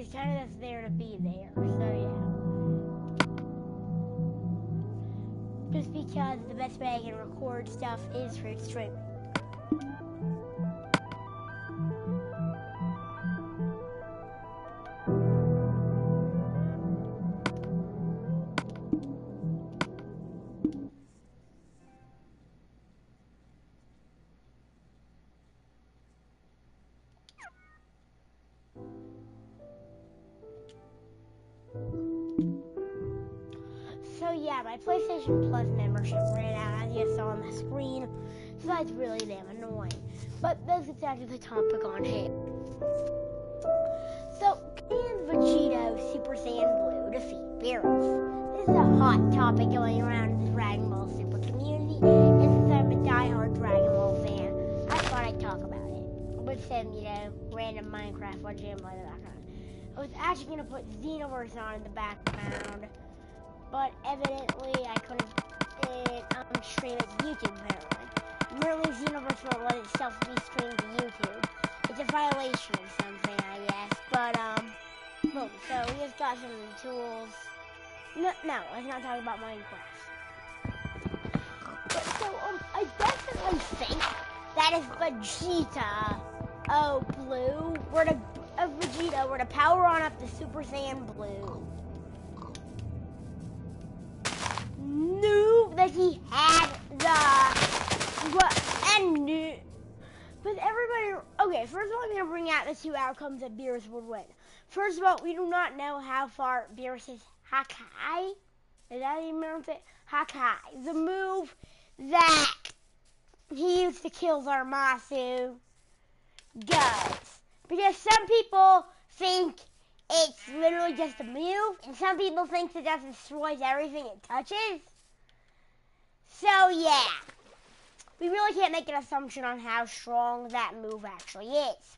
It's kind of just there to be there. So yeah. Just because the best way I can record stuff is for streaming. So yeah, my PlayStation Plus membership ran out, as you saw on the screen, so that's really damn annoying. But that's exactly the topic on hand. So, can Vegito Super Saiyan Blue defeat Berus? This is a hot topic going around in the Dragon Ball Super community, and since I'm a diehard Dragon Ball fan, I thought I'd talk about it. With some, random Minecraft or gameplay in the background. I was actually going to put Xenoverse on in the background, but evidently I couldn't stream it to YouTube, apparently. Apparently Xenoverse won't let itself be streamed to YouTube. It's a violation of something, I guess. But, boom. So we just got some tools. No, let's not talk about Minecraft. But, so, I definitely think that if Vegeta, Blue, Vegeta were to power on up the Super Saiyan Blue, knew that he had but everybody, okay, first of all, I'm going to bring out the two outcomes that Beerus would win. First of all, we do not know how far Beerus's Hakai, is that even pronounce it? Hakai, the move that he used to kill Zamasu, goes. Because some people think it's literally just a move, and some people think it just destroys everything it touches. So, yeah. We really can't make an assumption on how strong that move actually is.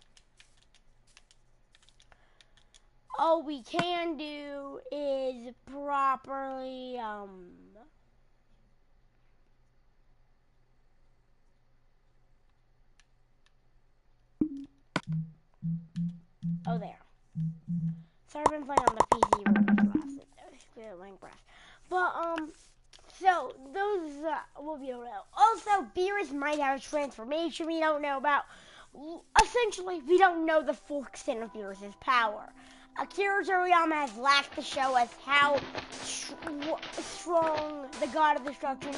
All we can do is properly, oh, there. Sorry, I've been playing on the PC Minecraft. But, so, those will be able to know. Also, Beerus might have a transformation we don't know about. Essentially, we don't know the full extent of Beerus' power. Akira Toriyama has lacked to show us how strong the God of Destruction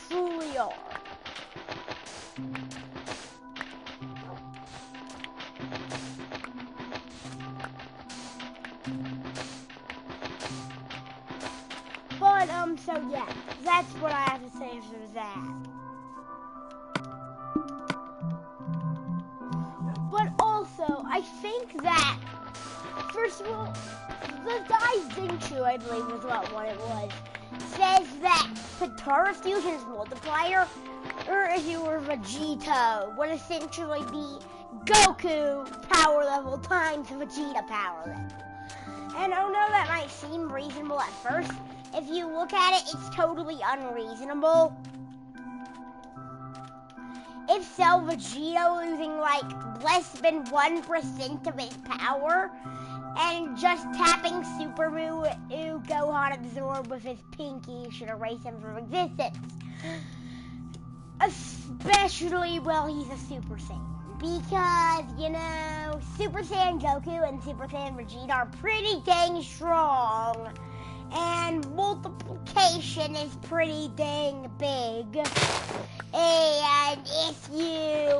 truly are. But, so yeah, that's what I have to say for that. But also, I think that, first of all, the guy Zinchu, I believe is what it was, says that Potara Fusion's multiplier, or if you were Vegito, would essentially be Goku power level times Vegeta power level. And I know that might seem reasonable at first. If you look at it, it's totally unreasonable. If so, Vegito losing like less than 1% of his power and just tapping Super Gohan absorb with his pinky should erase him from existence. Especially while he's a Super Saiyan. Because, Super Saiyan Goku and Super Saiyan Vegeta are pretty dang strong. And multiplication is pretty dang big. And if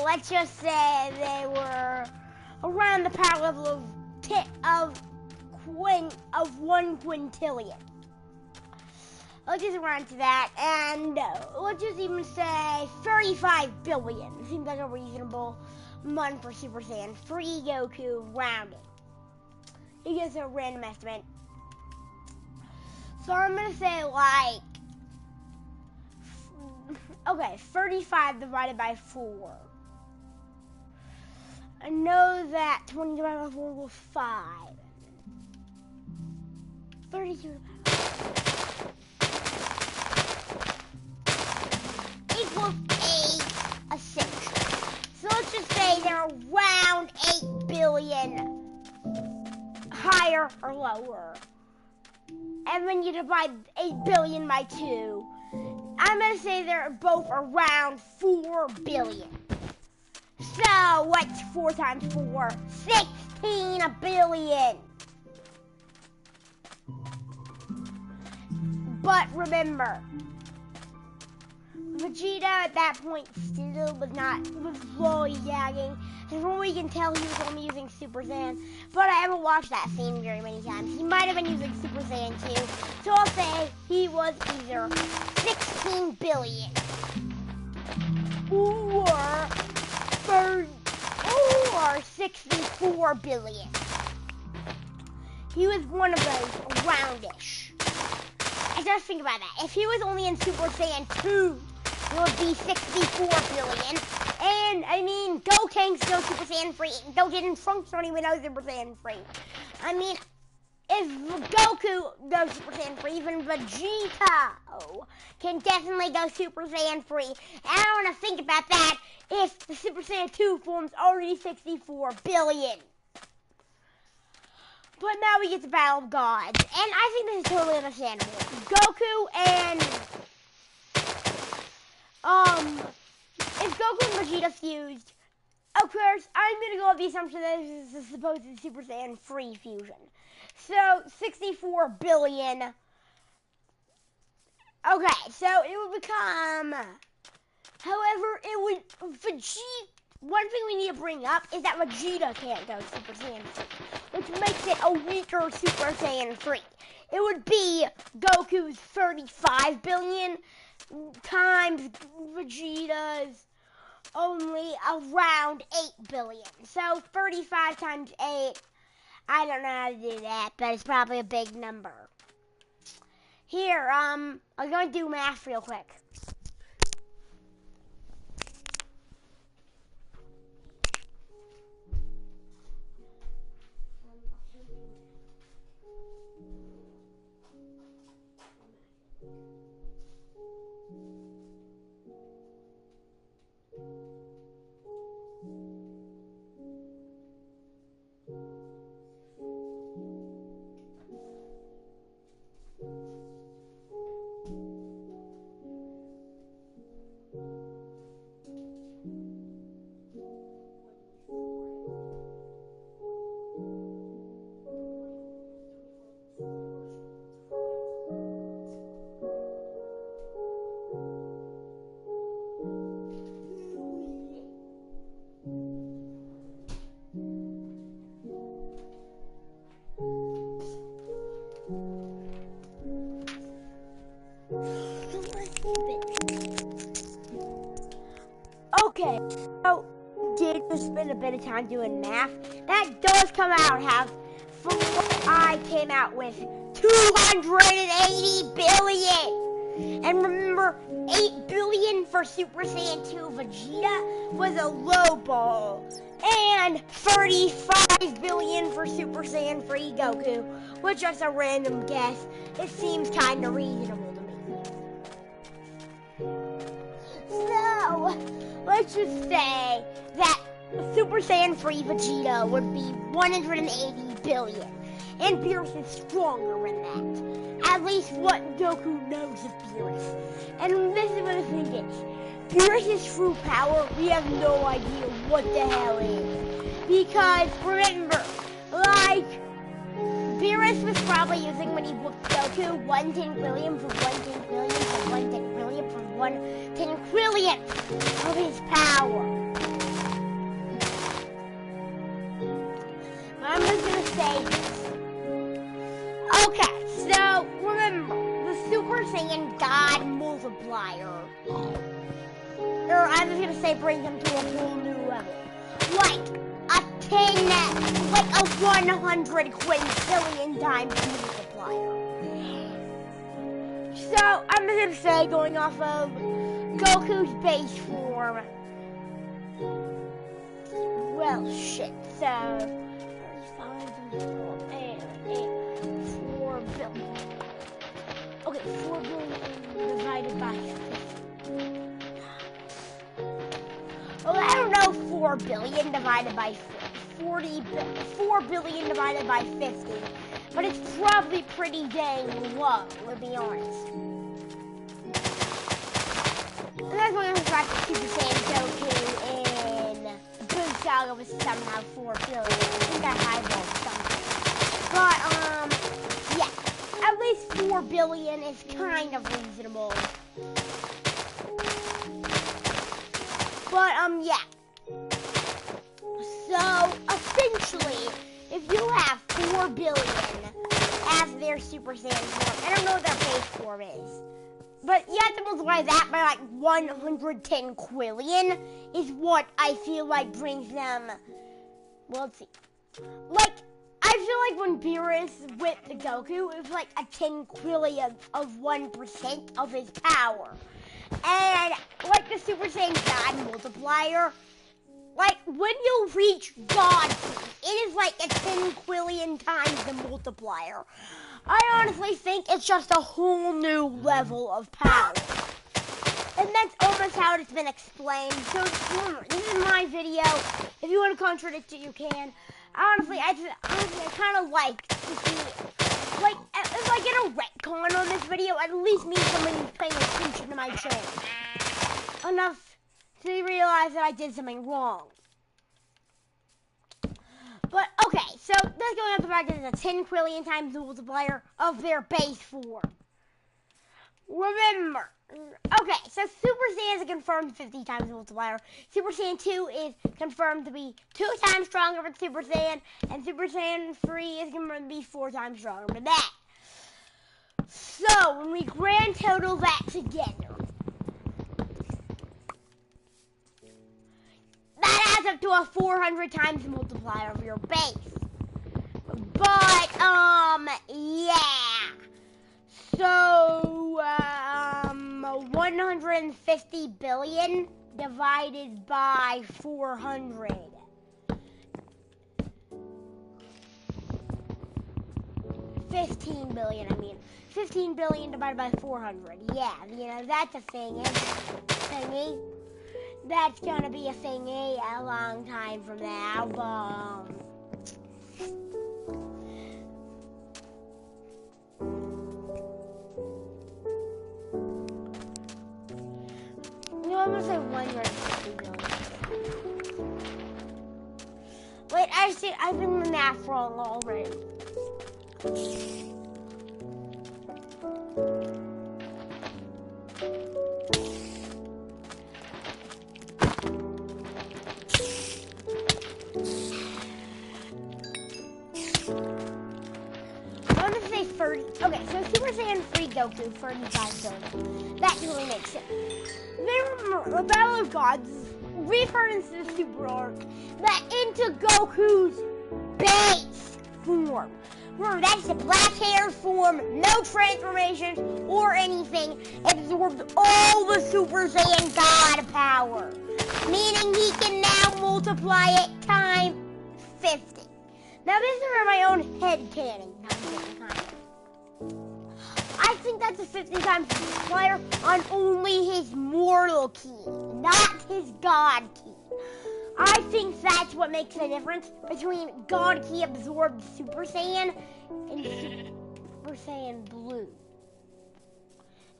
let's just say they were around the power level of 1 quintillion. Let's just round to that, and let's just even say 35 billion. Seems like a reasonable amount for Super Saiyan. Free Goku rounding. It gives a random estimate. So I'm going to say like, okay, 35 divided by 4. I know that 20 divided by 4 was 5. 32 equals 8 essentially. So let's just say they're around 8 billion higher or lower. And when you divide 8 billion by 2, I'm going to say they're both around 4 billion. So, what's 4 times 4? 16 billion. But remember, Vegeta at that point still was lollygagging. And from what we can tell, he was only using Super Saiyan. But I haven't watched that scene very many times. He might have been using Super Saiyan 2. So I'll say he was either 16 billion or 64 billion. He was one of those roundish. And just think about that. If he was only in Super Saiyan 2, it would be 64 billion. And, I mean, Goten's still Super Saiyan 3. Goten and Trunks don't even know Super Saiyan 3. I mean, if Goku goes Super Saiyan 3, even Vegeta can definitely go Super Saiyan 3. And I want to think about that if the Super Saiyan 2 form's already 64 billion. But now we get to Battle of Gods. And I think this is totally understandable. Goku and... if Goku and Vegeta fused, of course, I'm going to go with the assumption that this is a supposed Super Saiyan 3 fusion. So, 64 billion. Okay, so it would become... However, it would... Vegeta... One thing we need to bring up is that Vegeta can't go Super Saiyan 3, which makes it a weaker Super Saiyan 3. It would be Goku's 35 billion times Vegeta's only around 8 billion. So 35 times 8, I don't know how to do that, but it's probably a big number. Here, I'm going to do math real quick. Okay, so did you spend a bit of time doing math? That does come out half. From what I came out with 280 billion. And remember, 8 billion for Super Saiyan 2 Vegeta was a low ball. And 35 billion for Super Saiyan 3 Goku was just a random guess. It seems kind of reasonable to me. So, let's just say that Super Saiyan 3 Vegeta would be 180 billion. And Berus is stronger than that. At least what Goku knows of Berus. And this is what I think is. Berus' true power, we have no idea what the hell is. Because, remember, like, Berus was probably using when he whooped Goku 1 10 for 1 10 for 1 10 for 1 10 of his power. I'm just gonna say this. Okay, so remember the Super Saiyan God multiplier. Or I'm just gonna say bring him to a whole new level. Like a 100 quintillion times multiplier. So I'm just gonna say going off of Goku's base form. Well, shit, so 4 billion. Okay, 4 billion divided by 50. Well, I don't know 4 billion divided by 50. 4 billion divided by 50. But it's probably pretty dang low, to be honest. And that's when I was back to Super Saiyan Goku in Boo Saga was somehow 4 billion. I think I highballed something. But, yeah. At least 4 billion is kind of reasonable. But, yeah. So, essentially, if you have 4 billion as their Super Saiyan form, I don't know what their base form is, but you have to multiply that by like 110 quillion is what I feel like brings them, well, let's see. Like, I feel like when Berus with the Goku, it was like a 10 quillion of 1% of his power. And like the Super Saiyan God multiplier, like when you reach God, it is like a 10 quillion times the multiplier. I honestly think it's just a whole new level of power. And that's almost how it's been explained. So remember, this is my video. If you want to contradict it, you can. Honestly, I kind of like to see, like, if I get a retcon on this video, at least means somebody's paying attention to my channel enough to realize that I did something wrong. But, okay, so that's going off the fact that it's a 10 quillion times the multiplier of their base form. Remember, okay, so Super Saiyan is a confirmed 50 times the multiplier. Super Saiyan 2 is confirmed to be 2 times stronger than Super Saiyan, and Super Saiyan 3 is confirmed to be 4 times stronger than that. So, when we grand total that together, that adds up to a 400 times multiplier of your base. But, yeah. So, 150 billion divided by 400. 15 billion, I mean. 15 billion divided by 400. Yeah, you know, that's a thingy. That's gonna be a thingy a long time from now, but... You know, I'm gonna say 150 billion. Wait, I've been the math wrong already. Okay, so Super Saiyan 3 Goku, 35 billion. That really makes sense. Remember, the Battle of Gods, we've heard into the Super Arc, that into Goku's base form. Remember, that's the black hair form, no transformations or anything, absorbed all the Super Saiyan God power. Meaning he can now multiply it times 50. Now this is for my own head canon. I think that's a 50 times multiplier on only his mortal ki, not his God ki. I think that's what makes the difference between God ki absorbed Super Saiyan and Super Saiyan Blue.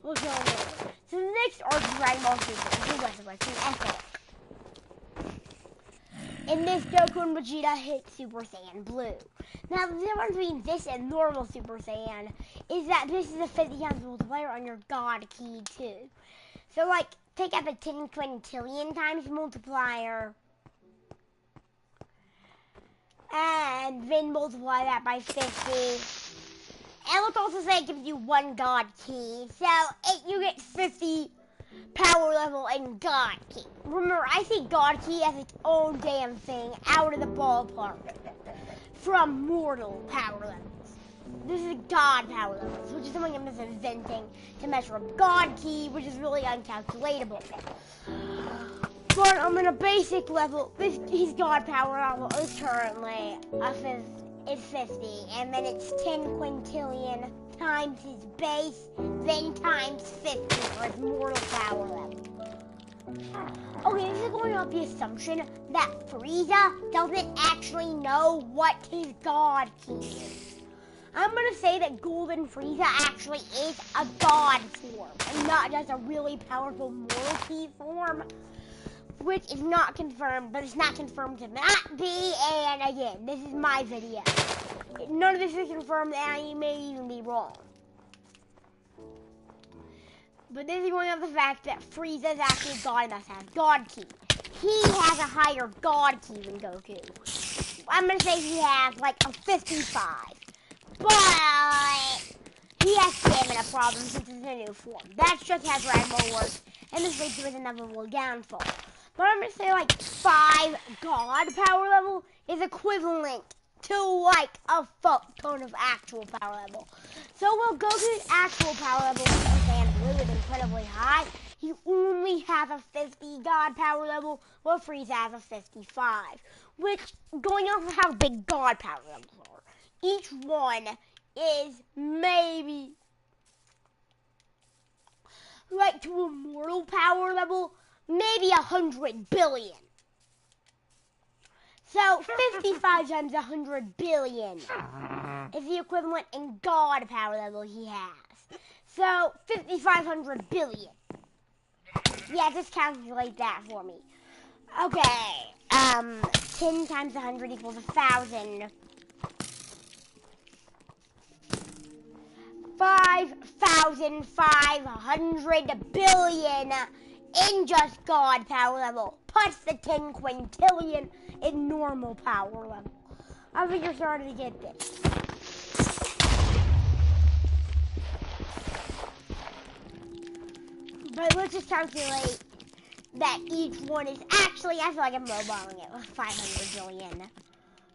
We'll go on over. So the next arc is Dragon Ball Super, the West West, an F arc. In this, Goku and Vegeta hit Super Saiyan Blue. Now, the difference between this and normal Super Saiyan is that this is a 50 times multiplier on your God Ki, too. So, like, take out the 10 quintillion times multiplier, and then multiply that by 50. And let's also say it gives you 1 God Ki, so you get 50 power level and God Ki. Remember, I see God Ki as its own damn thing out of the ballpark from mortal power levels. This is God power levels, which is something I'm just inventing to measure up God Ki, which is really uncalculatable. But on a basic level, his God power level is currently it's 50, and then it's 10 quintillion times his base, then times 50 for his mortal power level. Okay, this is going off the assumption that Frieza doesn't actually know what his god key is. I'm gonna say that Golden Frieza actually is a god form and not just a really powerful mortal key form, which is not confirmed, but it's not confirmed to not be. And again, this is my video. None of this is confirmed, and I may even be wrong. But this is going off the fact that Frieza is actually God and thus has God Ki. He has a higher God Ki than Goku. I'm going to say he has like a 55. But he has stamina problems since it's a new form. That's just how Dragon Ball works. And this leads to his inevitable downfall. But I'm going to say like 5 God power level is equivalent to like a fuck ton of actual power level. So while Goku's actual power level in Super Saiyan Blue is incredibly high, he only has a 50 God power level, while Frieza has a 55. Which, going off of how big God power levels are, each one is maybe like to a mortal power level, maybe 100 billion. So 55 times 100 billion is the equivalent in God power level he has. So 5,500 billion. Yeah, just calculate that for me. Okay, 10 times 100 equals 1,000. 5,500 billion in just God power level, plus the 10 quintillion in normal power level. I think you're starting to get this. But let's just calculate that each one is actually, I feel like I'm lowballing it with 500 billion.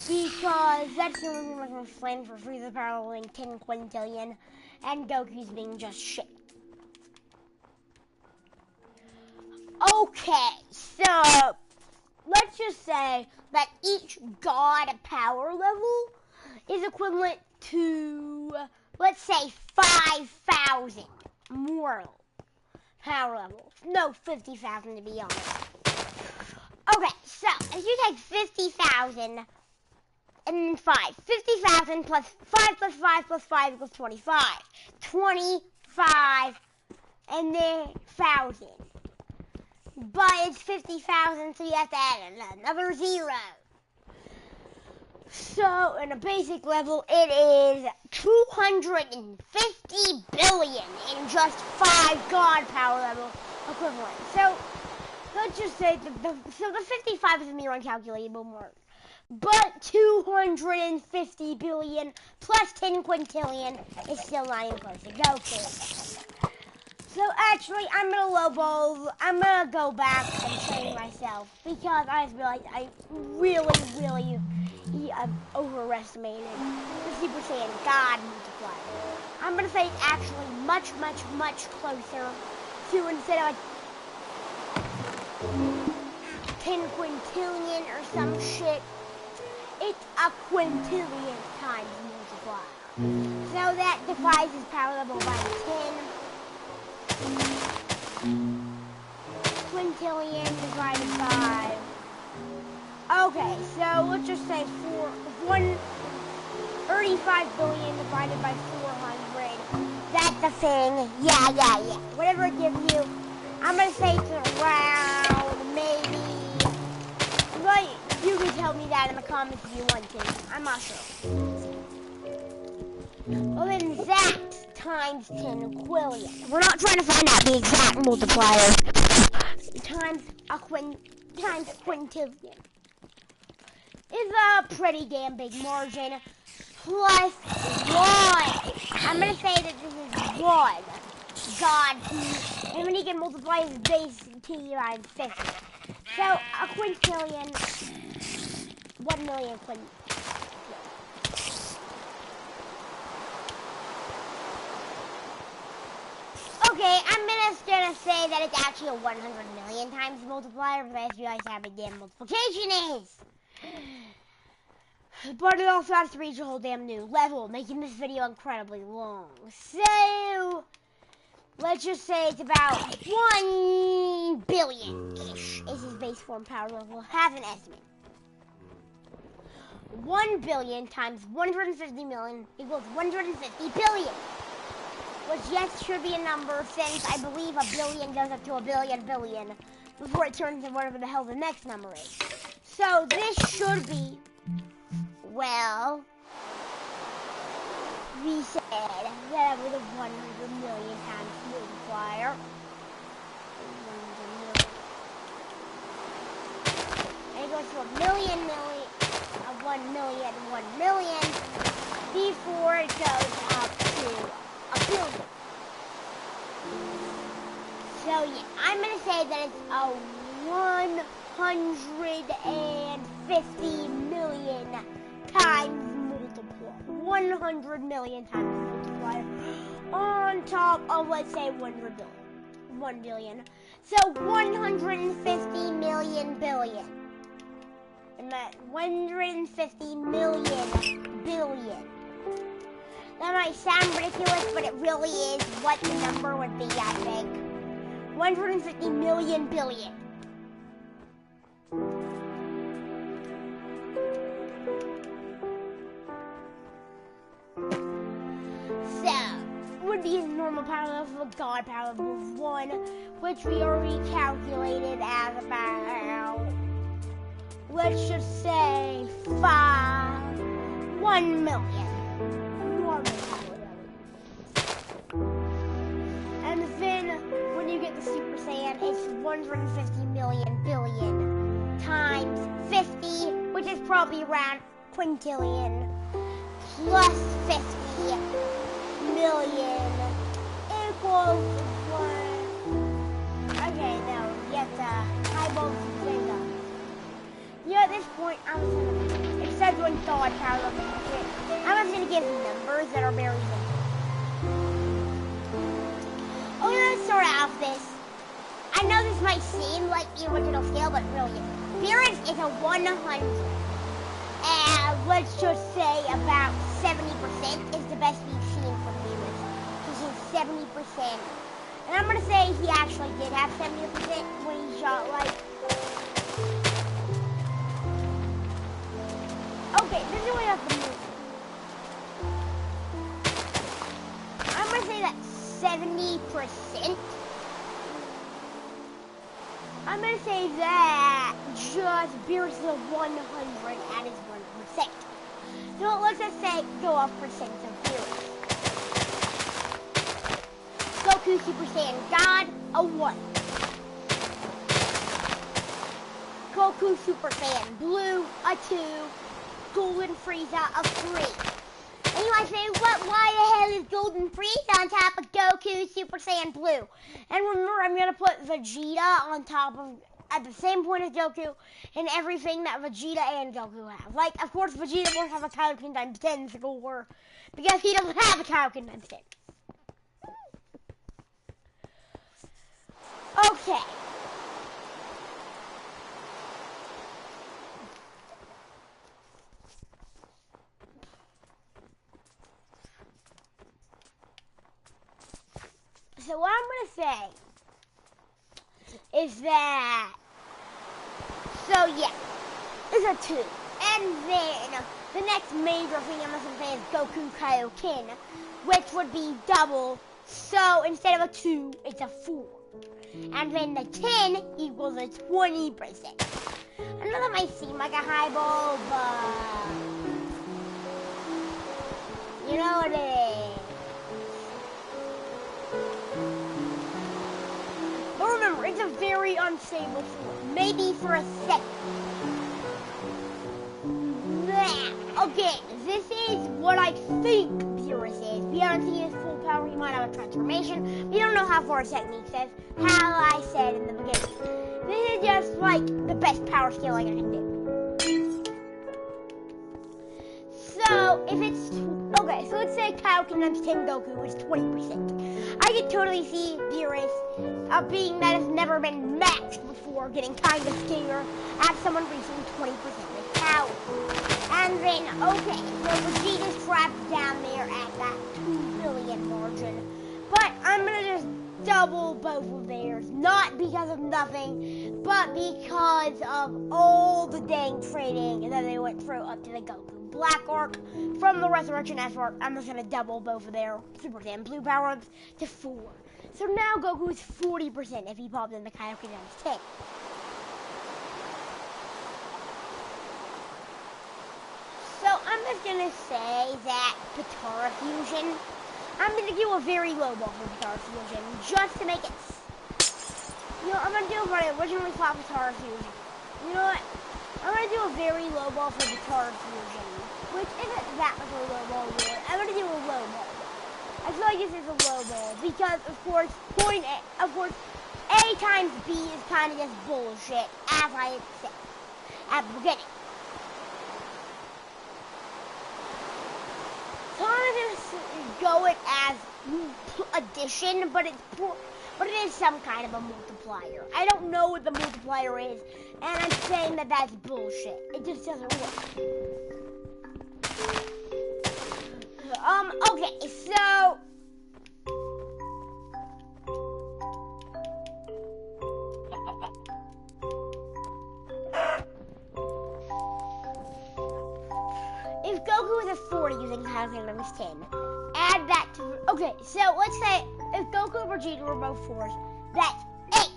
Because that's the only thing I can explain for Frieza power leveling 10 quintillion and Goku's being just shit. Okay, so let's just say that each God power level is equivalent to, let's say, 5,000 mortal power levels. No, 50,000 to be honest. Okay, so if you take 50,000 and then 5. 50,000 plus 5 plus 5 plus 5 equals 25. 25 and then 1,000. But it's 50,000, so you have to add another 0. So, in a basic level, it is 250 billion in just 5 God power level equivalent. So, let's just say the 55 is a mere uncalculable mark. But 250 billion plus 10 quintillion is still not even close to Goku. So actually, I'm gonna go back and train myself because I realized I really overestimated the Super Saiyan God multiplier. I'm gonna say it's actually much closer to, instead of like 10 quintillion or some shit, it's a quintillion times multiplier. So that divides his power level by 10. Quintillion divided by... Okay, so let's just say 35 billion divided by 400. That's the thing. Yeah. Whatever it gives you. I'm going to say it's around maybe... Like, you can tell me that in the comments if you want to. I'm not sure. Well, then that times 10 quillion. We're not trying to find out the exact multiplier. Times quintillion is a pretty damn big margin. Plus 1. I'm going to say that this is 1 God key. And when you can multiply his base key by 50. So, a quintillion, 1 million quintillion. Okay, I'm just gonna say that it's actually a 100 million times multiplier, but I just realized how big damn multiplication is. But it also has to reach a whole damn new level, making this video incredibly long. So, let's just say it's about 1 billion-ish is his base form power level. Have an estimate. 1 billion times 150 million equals 150 billion. Which, yes, should be a number since I believe a billion goes up to a billion before it turns into whatever the hell the next number is. So this should be, well, we said that with a 100 million times multiplier. 100 million. And it goes to a million, 1 million, 1 million before it goes up to a billion. So yeah, I'm gonna say that it's a 150 million times multiplier. 100 million times multiplier on top of, let's say, 100 billion. 1 billion. So 150 million billion. And that 150 million billion. That might sound ridiculous, but it really is what the number would be, I think. 150 million billion. So, would be his normal power level of God power level of 1, which we already calculated as about, let's just say, 1 million. And then when you get the Super Saiyan, it's 150 million billion times 50, which is probably around quintillion, plus 50 million equals 1. Okay, no, you have to highball the finger. Yeah, at this point, instead of doing God power level, I'm just going to give numbers that are very simple. Oh, let's start out with this. I know this might seem like the original scale, but it really isn't. Berus is a 100. And let's just say about 70% is the best we've seen from Berus. He's 70%. And I'm going to say he actually did have 70% when he shot, like... Okay, this is way off the move. I'm going to say that 70%. I'm going to say that just Berus is a 100 at his 1%. So let's just say go off percent of Berus. Goku Super Saiyan God, a 1. Goku Super Saiyan Blue, a 2. Golden Frieza, a 3. And you might say, why the hell is Golden Frieza on top of Goku Super Saiyan Blue? And remember, I'm going to put Vegeta on top of, at the same point as Goku, and everything that Vegeta and Goku have. Like, of course, Vegeta won't have a Kaioken times 10 score, because he doesn't have a Kaioken times 10. Okay. So what I'm going to say is that, so yeah, it's a 2. And then the next major thing I'm going to say is Goku Kaioken, which would be double. So instead of a 2, it's a 4. And then the 10 equals a 20%. I know that might seem like a highball, but you know what it is. But remember, it's a very unstable sword. Maybe for a second. Okay, this is what I think Berus is. We haven't seen his full power. He might have a transformation. We don't know how far his technique says. How I said in the beginning. This is just like the best power scaling I can do. So, if it's... Okay, so let's say Kaioken times 10 Goku is 20%. I could totally see Berus, being that has never been maxed before, getting kind of scared at someone reaching 20% of power. And then, okay, so Vegeta's trapped down there at that 2 billion margin. But I'm gonna just double both of theirs. Not because of nothing, but because of all the dang training that they went through up to the Goku Black arc. From the Resurrection S arc, I'm just going to double both of their Super Saiyan Blue power-ups to 4. So now Goku is 40% if he pops in the Kaioken times 10. So I'm just going to say that Potara Fusion, I'm going to do a very low ball for Potara Fusion, just to make it, I'm going to do what I originally thought Potara Fusion. You know what? I'm going to do a very low ball for Potara Fusion, which isn't that much of a low ball really. I'm going to do a low ball. I feel like this is a low ball, because of course, A times B is kind of just bullshit, as I said at the beginning. So I'm going to go it as addition, but it is some kind of a multiplier. I don't know what the multiplier is, and I'm saying that that's bullshit. It just doesn't work. Okay, so if Goku is a 40 using Kaioken times 10, add that to... Okay, so let's say if Goku and Vegeta were both 4s, that's 8.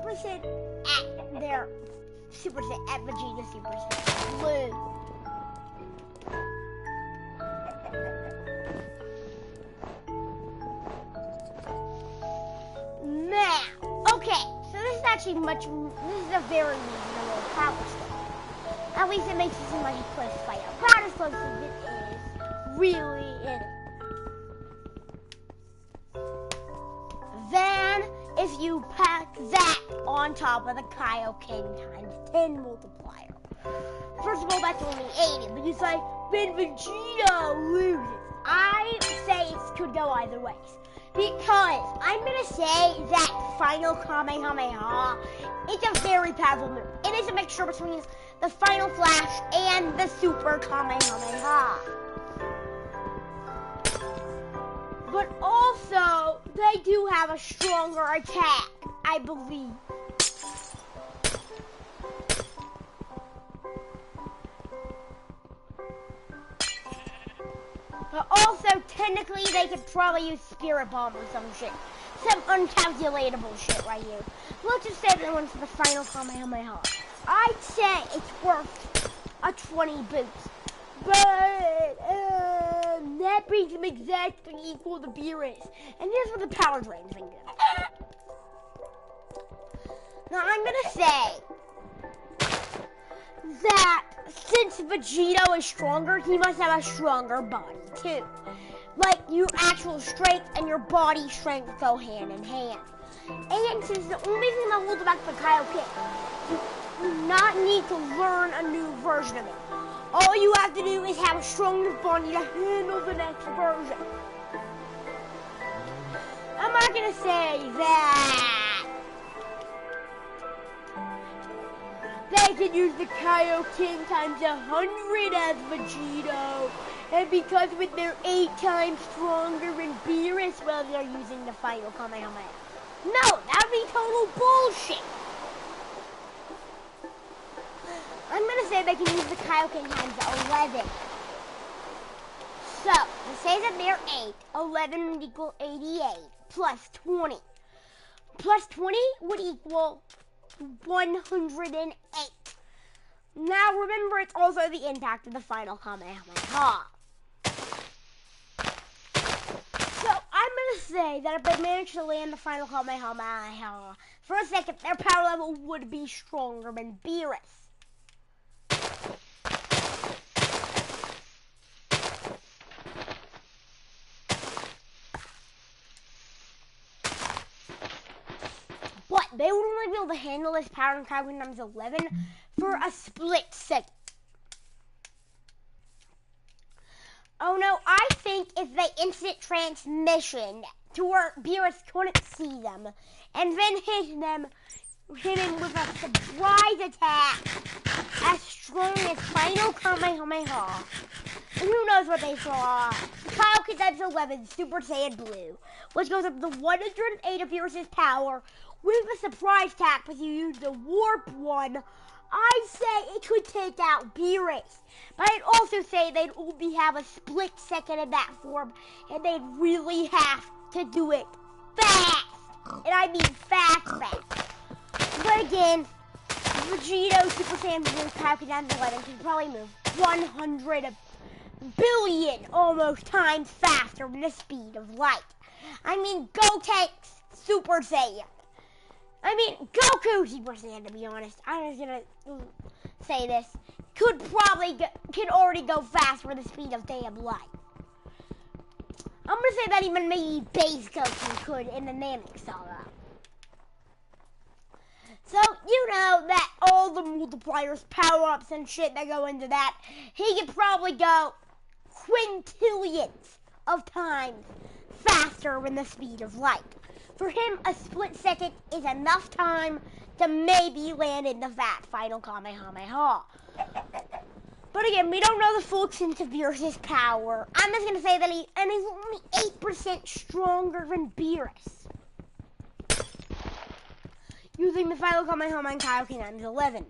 8% at their Super Saiyan, at Vegeta Super Saiyan Blue. Now, okay, so this is actually this is a very reasonable power step. At least it makes it seem like a close fight. Not as close as it is, really is. Then, if you pack that on top of the Kaioken times 10 multiplier. First of all, that's only 80, but you say, then Vegeta loses. I say it could go either ways. Because I'm going to say that final Kamehameha is a very powerful move. It is a mixture between the final Flash and the Super Kamehameha. But also, they do have a stronger attack, I believe. But also, technically, they could probably use Spirit Bomb or some shit. Some uncalculatable shit right here. Let's just say they went for the final Kamehameha. I'd say it's worth a 20 boost. But, that brings them exactly equal to Berus. And here's where the power drain thing goes. Now, I'm gonna say that since Vegeta is stronger, he must have a stronger body too. Like, your actual strength and your body strength go hand in hand. And since the only thing that holds back the Kaioken, you do not need to learn a new version of it. All you have to do is have a strong enough body to handle the next version. I'm not gonna say that they can use the Kaioken times 100 as Vegeta, and because with their 8 times stronger in Berus, well, they're using the final Kamehameha. No, that would be total bullshit. I'm gonna say they can use the Kaioken times 11. So, let's say that they're 8. 11 would equal 88 plus 20. Plus 20 would equal 108. Now remember, it's also the impact of the final Kamehameha. So I'm gonna say that if they manage to land the final Kamehameha, for a second, their power level would be stronger than Berus. But they would only be able to handle this power in Kaioken times 11 for a split second. Oh no, I think if they instant transmission to where Berus couldn't see them, and then hit him with a surprise attack as strong as final Kamehameha. And who knows what they saw? Kaioken times 11 Super Saiyan Blue which goes up to 108 of Beerus's power with a surprise attack. If you use the warp one, I'd say it could take out Berus. But I'd also say they'd only have a split second in that form, and they'd really have to do it fast. And I mean fast. But again, Vegeto Super Saiyan Blue Power down to 11 can probably move 100 billion almost times faster than the speed of light. I mean, Gotenks Super Saiyan. I mean, Goku Super Saiyan, to be honest. I'm just gonna say this. Could already go faster with the speed of damn light. I'm gonna say that even maybe base Goku could in the Namek Saga. So, you know that all the multipliers, power-ups, and shit that go into that, he could probably go quintillions of times faster than the speed of light. For him, a split second is enough time to maybe land in the final Kamehameha. But again, we don't know the full extent of Berus' power. I'm just going to say that he's only 8% stronger than Berus. Using the final Kamehameha and Kaioken times 11.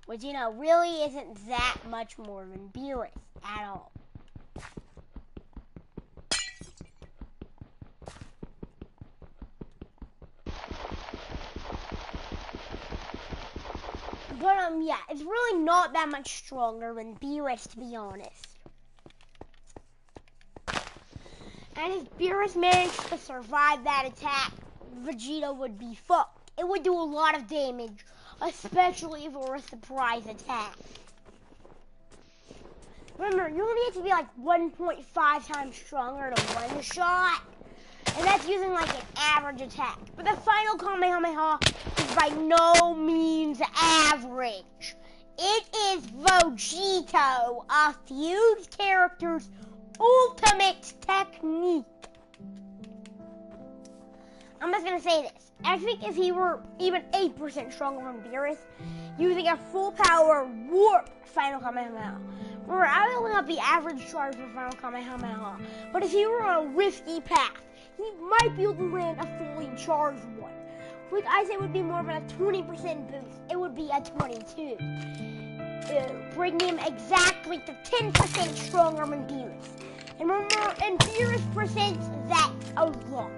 Which, you know, really isn't that much more than Berus at all. But, yeah, it's really not that much stronger than Berus, to be honest. And if Berus managed to survive that attack, Vegeta would be fucked. It would do a lot of damage, especially for a surprise attack. Remember, you only have to be like 1.5 times stronger to one shot. And that's using like an average attack. But the final Kamehameha is by no means average. It is Vegeto, a fused character's ultimate technique. I'm just gonna say this. I think if he were even 8% stronger than Berus, using a full power warp final Kamehameha, remember, I only have the average charge for final Kamehameha, but if he were on a risky path, he might be able to land a fully charged one, which I say would be more of a 20% boost. It would be a 22. Bring him exactly to 10% stronger than Berus. And remember, and Berus presents that a lot.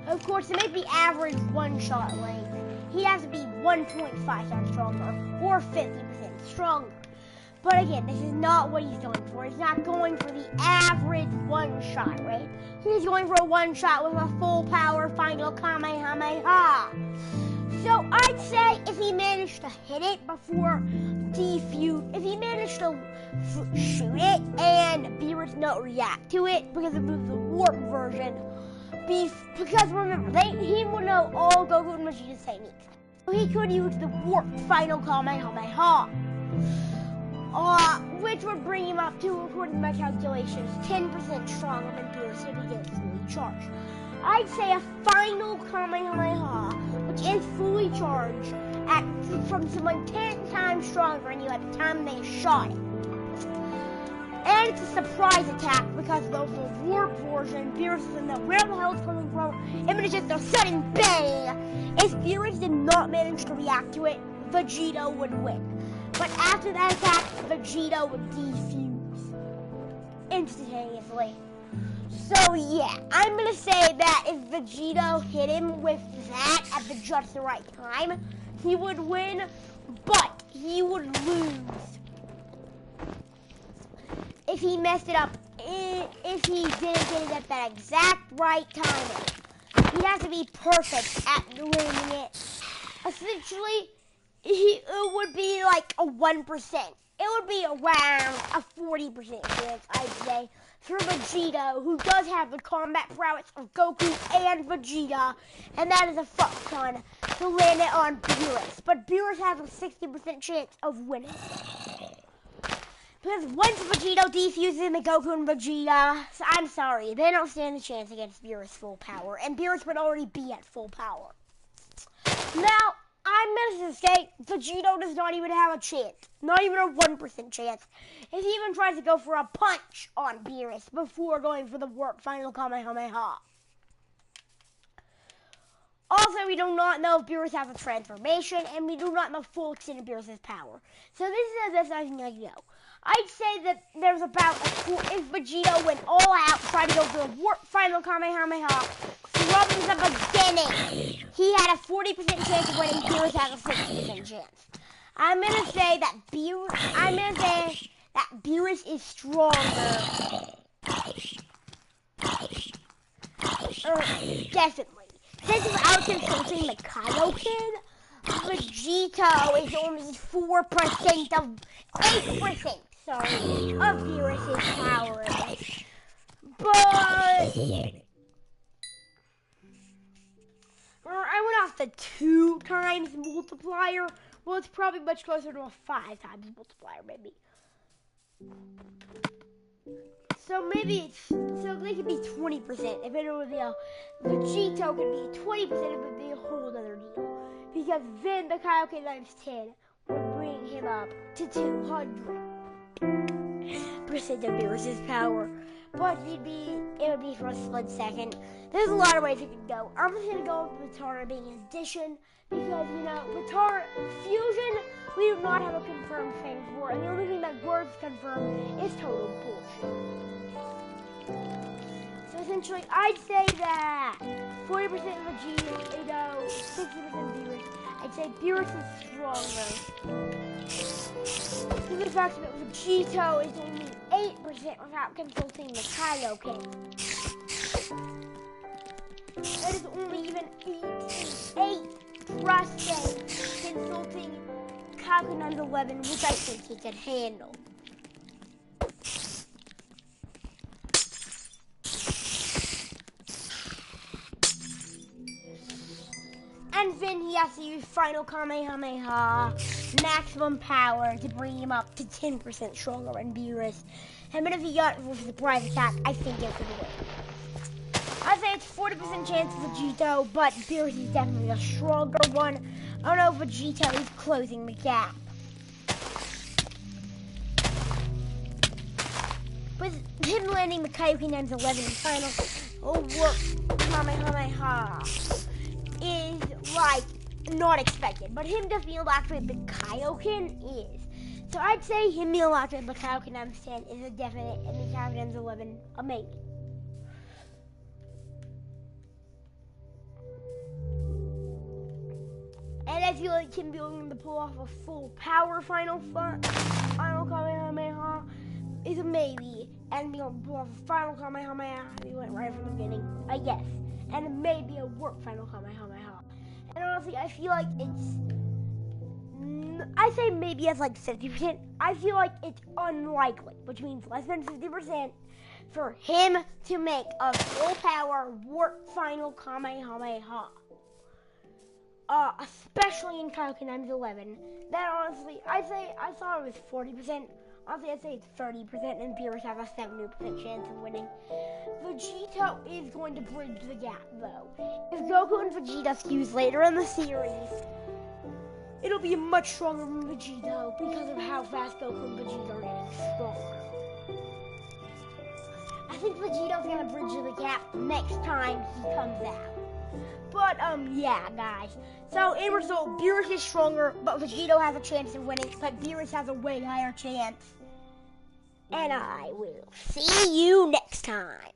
Of course, to make the average one-shot length, he has to be 1.5 times stronger, or 50% stronger. But again, this is not what he's going for. He's not going for the average one-shot rate. He's going for a one-shot with a full-power final Kamehameha. So I'd say if he managed to hit it before defuse, if he managed to shoot it and Berus not react to it because it was the warp version, because remember, he would know all Goku and Vegeta's techniques. So he could use the warp final Kamehameha, which would bring him up to, according to my calculations, 10% stronger than Berus if he gets fully charged. I'd say a final Kamehameha, which is fully charged, from someone 10 times stronger than you at the time they shot it. And it's a surprise attack because of the warp version, Berus doesn't know where the hell it's coming from, and it's just a sudden bang. If Berus did not manage to react to it, Vegeta would win. But after that attack, Vegeta would defuse instantaneously. So yeah, I'm gonna say that if Vegeta hit him with that at just the right time, he would win, but he would lose if he messed it up, if he didn't get it at that exact right timing. He has to be perfect at landing it. Essentially, it would be like a 1%. It would be around a 40% chance, I'd say, for Vegeta, who does have the combat prowess of Goku and Vegeta, and that is a fuck ton to land it on Berus. But Berus has a 60% chance of winning. Because once Vegeta defuses into Goku and Vegeta, I'm sorry, they don't stand a chance against Berus full power, and Berus would already be at full power. Now, I meant to say, Vegito does not even have a chance. Not even a 1% chance. If he even tries to go for a punch on Berus before going for the warp final Kamehameha. Also, we do not know if Berus has a transformation, and we do not know full extent of Berus' power. So this is the best I know. I'd say that there's about if Vegito went all out, trying to go for the warp final Kamehameha from the beginning, he had a 40% chance of winning. Berus has a 60% chance. I'm gonna say that Berus is stronger. Definitely. Since without consulting the Kaioken, Vegeto is only 4% of 8%. Sorry, of Berus' power. But I went off the 2 times multiplier. Well, it's probably much closer to a 5 times multiplier, maybe. So maybe they could be 20%. If it would be Vegeto could be 20%, it would be a whole other deal. Because then the Kaioken times 10 would bring him up to 200% of Berus' power. But it would be for a split second. There's a lot of ways it could go. I'm just gonna go with Potara being an addition because Potara fusion we do not have a confirmed thing for, and the only thing that was confirmed is total bullshit. So essentially, I'd say that 40% Vegito, 60% Berus. I'd say Berus is stronger. Due to the fact that Vegito is only 8% without consulting the Kaioken. It is only even 8% consulting Kaioken 11, which I think he can handle. And then he has to use final Kamehameha, maximum power to bring him up to 10% stronger than Berus. And then if he got with the surprise attack, I think it could win. I say it's 40% chance of Vegito, but Berus is definitely a stronger one. I don't know if Vegito is closing the gap. With him landing the Kaioken times 11 in final warp Kamehameha is like not expected, but him defeating actually the Kaioken is. So I'd say him being actually the Kaioken times 10 is a definite, and the Kaioken times 11 a maybe. And I feel like him being able to pull off a full power final Kamehameha is a maybe, and being able to pull off a final Kamehameha, he went right from the beginning, I guess. And it may be a warp final Kamehameha. And honestly, I feel like I say maybe it's like 50%. I feel like it's unlikely, which means less than 50%, for him to make a full power warp final Kamehameha. Especially in Kaioken times 11. That honestly, I thought it was 40%. Honestly, I'd say it's 30%, and Berus has a 70% chance of winning. Vegito is going to bridge the gap, though. If Goku and Vegeta fuse later in the series, it'll be much stronger than Vegito because of how fast Goku and Vegeta are getting stronger. I think Vegito's going to bridge the gap next time he comes out. But, yeah, guys. So, in result, Berus is stronger, but Vegito has a chance of winning, but Berus has a way higher chance. And I will see you next time.